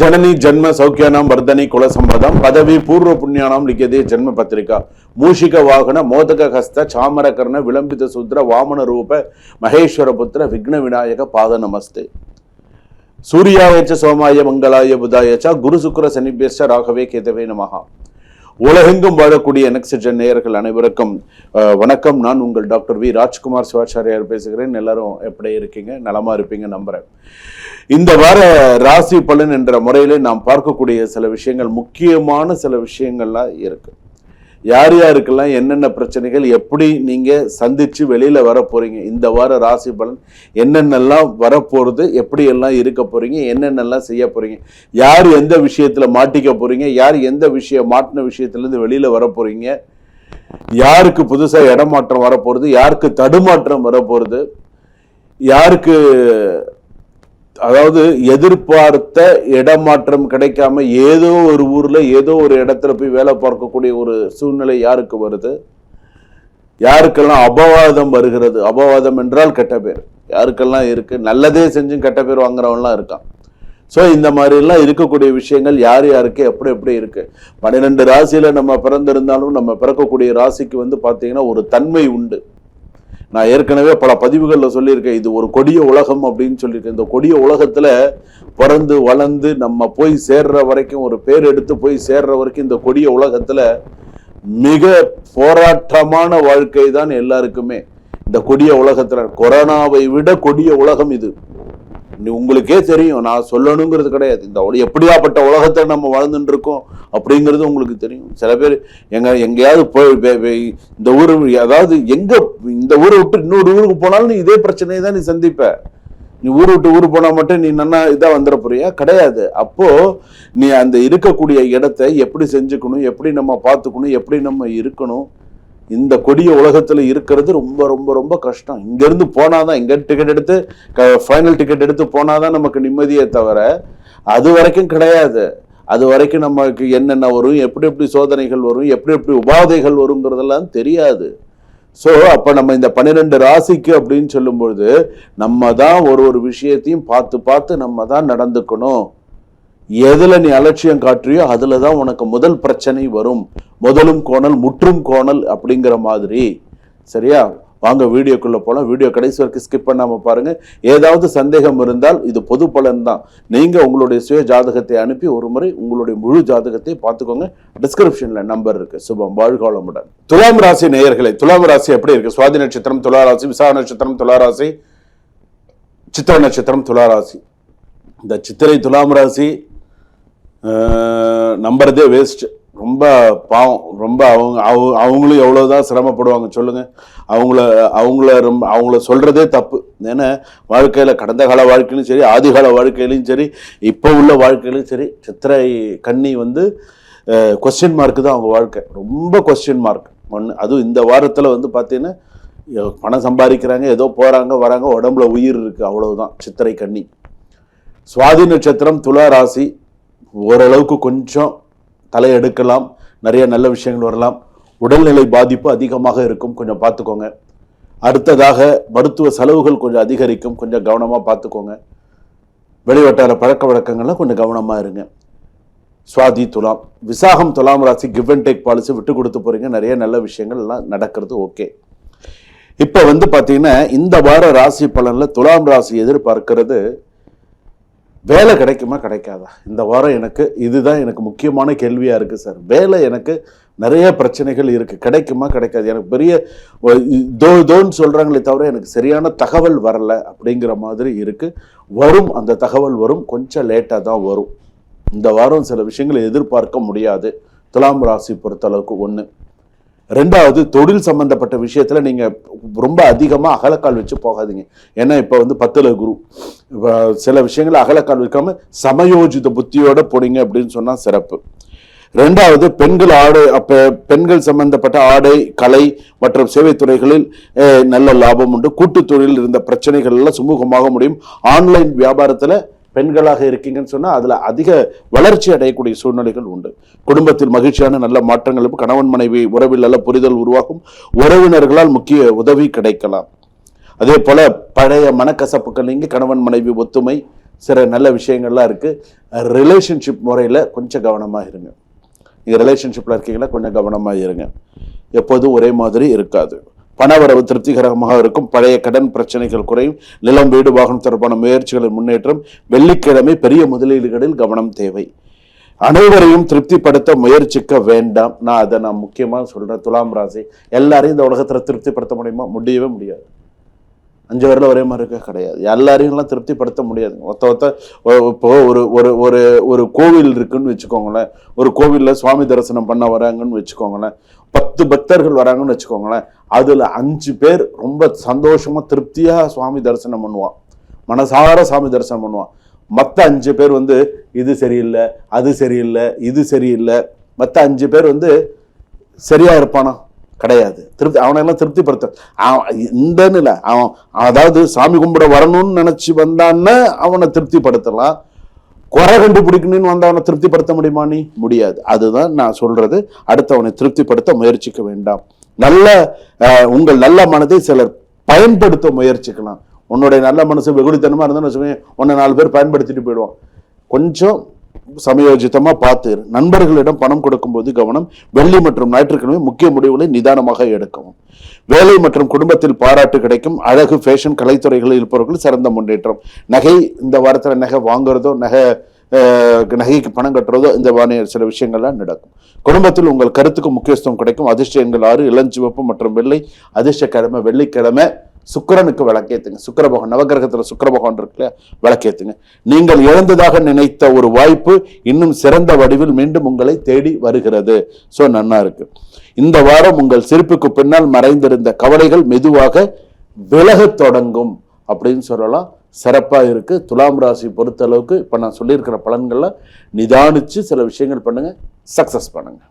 जननी जन्म सौख्यानां वर्धनी कुल संपदां पदवी पूर्व पुण्यानां लिख्यते जन्म पत्रिका मूषिक वाहन मोदक हस्त चामर कर्ण विलंबित सूद्र वामन रूप महेश्वर पुत्र विघ्न विनायक पाद नमस्ते सूर्याय च सोमाय मंगलाय बुधाय च गुरु शुक्र शनिभ्यश्च राघवे केतवे नमः உலகெங்கும் வாழக்கூடிய என்எக்ஸ்ஜென் நேயர்கள் அனைவருக்கும் வணக்கம். நான் உங்கள் டாக்டர் வி ராஜ்குமார் சிவாச்சாரியார் பேசுகிறேன். எல்லாரும் எப்படி இருக்கீங்க? நலமா இருப்பீங்க நம்புறேன். இந்த வார ராசி பலன் என்ற முறையில நாம் பார்க்கக்கூடிய சில விஷயங்கள், முக்கியமான சில விஷயங்கள்லாம் இருக்கு. யார் யாருக்கெல்லாம் என்னென்ன பிரச்சனைகள், எப்படி நீங்க சந்திச்சு வெளியில வர போறீங்க, இந்த வார ராசி பலன் என்னென்னலாம் வரப்போறது, எப்படி எல்லாம் இருக்க போறீங்க, என்னென்னலாம் செய்ய போறீங்க, யார் எந்த விஷயத்துல மாட்டிக்க போறீங்க, யார் எந்த மாட்டின விஷயத்துல இருந்து வெளியில வர போறீங்க, யாருக்கு புதுசா இடமாற்றம் வரப்போறது, யாருக்கு தடுமாற்றம் வரப்போறது, யாருக்கு அதாவது எதிர்பார்த்த இடமாற்றம் கிடைக்காம ஏதோ ஒரு ஊர்ல ஏதோ ஒரு இடத்துல போய் வேலை பார்க்கக்கூடிய ஒரு சூழ்நிலை யாருக்கு வருது, யாருக்கெல்லாம் அபவாதம் வருகிறது. அபவாதம் என்றால் கெட்ட பேர் யாருக்கெல்லாம் இருக்கு, நல்லதே செஞ்சும் கெட்ட பேர் வாங்குறவன்லாம் இருக்கான். ஸோ இந்த மாதிரி எல்லாம் இருக்கக்கூடிய விஷயங்கள் யார் யாருக்கு எப்படி எப்படி இருக்கு. 12 ராசியில நம்ம பிறந்திருந்தாலும் நம்ம பிறக்கக்கூடிய ராசிக்கு பார்த்தீங்கன்னா ஒரு தன்மை உண்டு. நான் ஏற்கனவே பல பதிவுகளில் சொல்லியிருக்கேன், இது ஒரு கொடிய உலகம் அப்படின்னு சொல்லியிருக்கேன். இந்த கொடிய உலகத்துல பிறந்து வளர்ந்து நம்ம போய் சேர்ற வரைக்கும், ஒரு பேர் எடுத்து போய் சேர்ற வரைக்கும் இந்த கொடிய உலகத்துல மிக போராட்டமான வாழ்க்கை தான் எல்லாருக்குமே. இந்த கொடிய உலகத்துல கொரோனாவை விட கொடிய உலகம் இது. உங்களுக்கே தெரியும், நான் சொல்லணுங்கிறது கிடையாது. இந்த எப்படியாப்பட்ட உலகத்தை நம்ம வாழ்ந்துட்டு இருக்கோம் அப்படிங்கிறது உங்களுக்கு தெரியும். சில பேர் எங்கேயாவது போய் இந்த ஊரு, அதாவது இந்த ஊரை விட்டு இன்னொரு ஊருக்கு போனாலும் நீ இதே பிரச்சனையை தான் நீ சந்திப்ப. நீ ஊரு விட்டு ஊரு போனா மட்டும் நீ நல்லா இதா வந்துட போறியா? கிடையாது. அப்போ நீ அந்த இருக்கக்கூடிய இடத்தை எப்படி செஞ்சுக்கணும், எப்படி நம்ம பார்த்துக்கணும், எப்படி நம்ம இருக்கணும், இந்த கொடிய உலகத்துல இருக்கிறது ரொம்ப ரொம்ப ரொம்ப கஷ்டம். இங்க இருந்து போனாதான், இங்க டிக்கெட் எடுத்து ஃபைனல் டிக்கெட் எடுத்து போனாதான் நமக்கு நிம்மதியே தவிர அது வரைக்கும் கிடையாது. அது வரைக்கும் நமக்கு என்னென்ன வரும், எப்படி எப்படி சோதனைகள் வரும், எப்படி எப்படி உபாதைகள் வருங்கிறதெல்லாம் தெரியாது. ஸோ அப்ப நம்ம இந்த 12 ராசிக்கு அப்படின்னு சொல்லும்பொழுது நம்ம தான் ஒரு விஷயத்தையும் பார்த்து பார்த்து நம்ம தான் நடந்துக்கணும். எதுல நீ அலட்சியம் காட்டுறியோ அதுலதான் உனக்கு முதல் பிரச்சனை வரும். முதலும் கோணல் முற்றும் கோணல் அப்படிங்கிற மாதிரி. சரியா? வாங்க வீடியோக்குள்ள போலாம். வீடியோ கடைசி வரைக்கும் ஸ்கிப் பண்ணாம பாருங்க. ஏதாவது சந்தேகம் இருந்தால் இது பொது பலன் தான். நீங்க உங்களுடைய சுய ஜாதகத்தை அனுப்பி ஒரு முறை உங்களுடைய முழு ஜாதகத்தை பார்த்துக்கோங்க. டிஸ்கிரிப்ஷன்ல நம்பர் இருக்கு. சுபம், வாழ்காலமுடன். துலாம் ராசி நேயர்களே, துலாம் ராசி எப்படி இருக்கு? சுவாதி நட்சத்திரம் துலா ராசி, விசாக நட்சத்திரம் துலா ராசி, சித்திரை நட்சத்திரம் துலா ராசி. இந்த சித்திரை துலாம் ராசி நம்புறதே வேஸ்ட். ரொம்ப பாவம். ரொம்ப அவங்களும் எவ்வளவுதான் சிரமப்படுவாங்க சொல்லுங்க. அவங்கள சொல்றதே தப்பு. ஏன்னா வாழ்க்கையில, கடந்த கால வாழ்க்கையிலும் சரி, ஆதிகால வாழ்க்கையிலும் சரி, இப்போ உள்ள வாழ்க்கையிலும் சரி, சித்திரை கன்னி கொஸ்டின் மார்க் தான் அவங்க வாழ்க்கை. ரொம்ப கொஸ்டின் மார்க் ஒன்று. அதுவும் இந்த வாரத்துல பார்த்தீங்கன்னா பணம் சம்பாதிக்கிறாங்க, ஏதோ போறாங்க வராங்க, உடம்புல உயிர் இருக்கு, அவ்வளவுதான். சித்திரை கன்னி. சுவாதி நட்சத்திரம் துலா ராசி. ஓரளவுக்கு கொஞ்சம் தலையெடுக்கலாம், நிறைய நல்ல விஷயங்கள் வரலாம். உடல்நிலை பாதிப்பு அதிகமாக இருக்கும், கொஞ்சம் பார்த்துக்கோங்க. அடுத்ததாக மருத்துவ செலவுகள் கொஞ்சம் அதிகரிக்கும், கொஞ்சம் கவனமா பார்த்துக்கோங்க. வெளிவட்டார பழக்க வழக்கங்கள்லாம் கொஞ்சம் கவனமா இருங்க. சுவாதி துலாம். விசாகம் துலாம் ராசி. கிவ் அண்ட் டேக் பாலிசி, விட்டு கொடுத்து போறீங்க, நிறைய நல்ல விஷயங்கள் எல்லாம் நடக்கிறது. ஓகே. இப்ப பாத்தீங்கன்னா இந்த வார ராசி பலன்ல துலாம் ராசி எதிர்பார்க்கிறது, வேலை கிடைக்குமா கிடைக்காதா? இந்த வாரம் இதுதான் எனக்கு முக்கியமான கேள்வியா இருக்கு சார். வேலை எனக்கு நிறைய பிரச்சனைகள் இருக்கு, கிடைக்குமா கிடைக்காது? எனக்கு பெரிய தோன்னு சொல்றாங்களே தவிர எனக்கு சரியான தகவல் வரல அப்படிங்கிற மாதிரி இருக்கு. வரும், அந்த தகவல் வரும், கொஞ்சம் லேட்டா தான் வரும். இந்த வாரம் சில விஷயங்களை எதிர்பார்க்க முடியாது துலாம் ராசி பொறுத்தளவுக்கு. ஒண்ணு. ரெண்டாவது, தொழில் சம்பந்தப்பட்ட விஷயத்துல நீங்க ரொம்ப அதிகமா அகலக்கால் வச்சு போகாதீங்க. ஏன்னா இப்ப 10ல குரு. சில விஷயங்களை அகலக்கால் வைக்காம சமயோஜித புத்தியோட போனீங்க அப்படின்னு சொன்னா சிறப்பு. ரெண்டாவது, பெண்கள் சம்பந்தப்பட்ட ஆடை, கலை மற்றும் சேவை துறைகளில் நல்ல லாபம் உண்டு. கூட்டு தொழில் இருந்த பிரச்சனைகள் எல்லாம் சுமூகமாக முடியும். ஆன்லைன் வியாபாரத்துல பெண்களாக இருக்கீங்கன்னு சொன்னா அதுல அதிக வளர்ச்சி அடையக்கூடிய சூழ்நிலைகள் உண்டு. குடும்பத்தில் மகிழ்ச்சியான நல்ல மாற்றங்கள், கணவன் மனைவி உறவில் நல்ல புரிதல் உருவாகும். உறவினர்களால் முக்கிய உதவி கிடைக்கலாம். அதே போல பழைய மனக்கசப்புகள் நீங்க கணவன் மனைவி ஒத்துமை சில நல்ல விஷயங்கள்லாம் இருக்கு. ரிலேஷன்ஷிப் முறையில் கொஞ்சம் கவனமாக இருங்க. நீங்கள் ரிலேஷன்ஷிப்பில் இருக்கீங்களா, கொஞ்சம் கவனமாக இருங்க. எப்போதும் ஒரே மாதிரி இருக்காது. பணவரவு திருப்திகரமாக இருக்கும். பழைய கடன் பிரச்சனைகள் குறையும். நிலம், வீடு, வாகனம் தொடர்பான முயற்சிகளின் முன்னேற்றம். வெள்ளிக்கிழமை பெரிய முதலீடுகளில் கவனம் தேவை. அனைவரையும் திருப்திப்படுத்த முயற்சிக்க வேண்டாம். நான் முக்கியமாக சொல்றேன். துலாம் ராசி எல்லாரையும் இந்த உலகத்தில் திருப்திப்படுத்த முடியுமா? முடியவே முடியாது. 5 பேர்ல ஒரே மாதிரி இருக்க கிடையாது. எல்லாரையும் எல்லாம் திருப்திப்படுத்த முடியாது. இப்போ ஒரு கோவில் இருக்குன்னு வச்சுக்கோங்களேன். ஒரு கோவில்ல சுவாமி தரிசனம் பண்ண வராங்கன்னு வச்சுக்கோங்களேன். 10 பக்தர்கள் வராங்கன்னு வச்சுக்கோங்களேன். அதுல 5 பேர் ரொம்ப சந்தோஷமா திருப்தியா சுவாமி தரிசனம் பண்ணுவான், மனசார சாமி தரிசனம் பண்ணுவான். மற்ற 5 பேர் இது சரியில்லை, அது சரியில்லை, இது சரியில்லை. மற்ற 5 பேர் சரியா இருப்பானா? கிடையாது. அவனெல்லாம் திருப்திப்படுத்த இந்தன்னு இல்லை. அவன் அதாவது சாமி கும்பிட வரணும்னு நினைச்சு வந்தான்னு அவனை திருப்திப்படுத்தலாம். குறை கண்டுபிடிக்கணும்னு வந்தவனை திருப்திப்படுத்த முடியுமா? நீ முடியாது. அதுதான் நான் சொல்றது. அடுத்தவனை திருப்திப்படுத்த முயற்சிக்க வேண்டாம். உங்கள் நல்ல மனதை சிலர் பயன்படுத்த முயற்சிக்கலாம். உன்னுடைய நல்ல மனசு வெகுளித்தனமா இருந்தான்னு வச்சுக்கோங்க, உன்னை 4 பேர் பயன்படுத்திட்டு போயிடுவான். கொஞ்சம் சமயோஜிதமா பார்த்து. நண்பர்களிடம் பணம் கொடுக்கும் போது கவனம். வெள்ளி மற்றும் ஞாயிற்றுக்கிழமை முக்கிய முடிவுகளை நிதானமாக எடுக்கவும். வேலை மற்றும் குடும்பத்தில் பாராட்டு கிடைக்கும். அழகு, ஃபேஷன், கலைத்துறைகளில் இருப்பவர்கள் சிறந்த முன்னேற்றம். நகை, இந்த வாரத்தில் நகை வாங்குறதோ நகைக்கு பணம் கட்டுறதோ இந்த சில விஷயங்கள்லாம் நடக்கும். குடும்பத்தில் உங்கள் கருத்துக்கு முக்கியத்துவம் கிடைக்கும். அதிர்ஷ்ட எண்கள் 6, இளஞ்சிவப்பு மற்றும் வெள்ளை. அதிர்ஷ்டக்கிழமை வெள்ளிக்கிழமை சுக்கிரனுக்கு விளக்கேத்துங்க. சுக்கிர பகவான், நவகிரகத்துல சுக்கிர பகவான் இருக்குல்ல, விளக்கேத்துங்க. நீங்கள் இழந்ததாக நினைத்த ஒரு வாய்ப்பு இன்னும் சிறந்த வடிவில் மீண்டும் உங்களை தேடி வருகிறது. சோ நன்னா இருக்கு. இந்த வாரம் உங்கள் சிரிப்புக்கு பின்னால் மறைந்திருந்த கவலைகள் மெதுவாக விலகத் தொடங்கும் அப்படின்னு சொல்லலாம். சிறப்பா இருக்கு. துலாம் ராசி பொறுத்த அளவுக்கு இப்ப நான் சொல்லியிருக்கிற பலன்கள்ல நிதானிச்சு சில விஷயங்கள் பண்ணுங்க, சக்சஸ் பண்ணுங்க.